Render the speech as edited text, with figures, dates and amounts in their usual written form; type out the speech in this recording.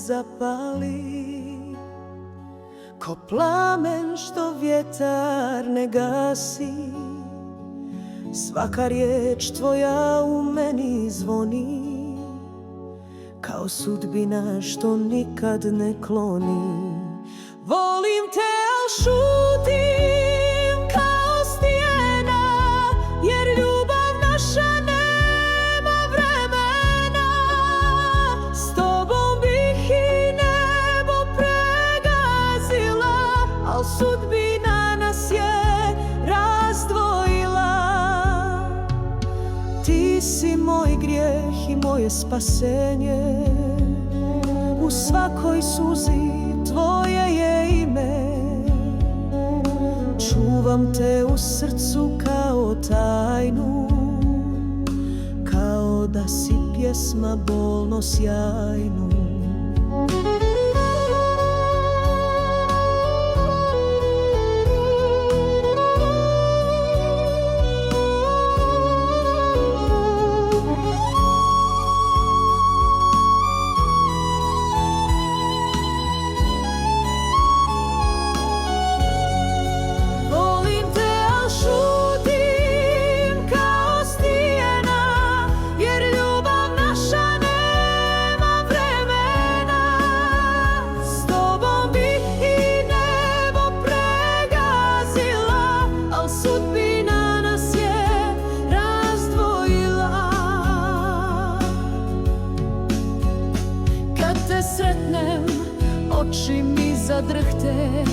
zapali, ko plamen što vjetar ne gasi. Svaka riječ tvoja u meni zvoni, kao sudbina što nikad ne kloni. Volim te, al šutim kao stijena, jer ljubav naša nema vremena. S tobom bih i nebo pregazila, al sudbina nas je razdvojila. Ti si moj grijeh i moje spasenje, u svakoj suzi tvoje je ime. Čuvam te u srcu kao tajnu, kao da si pjesma bolno sjajnu. Sretnem, oči mi zadrhte,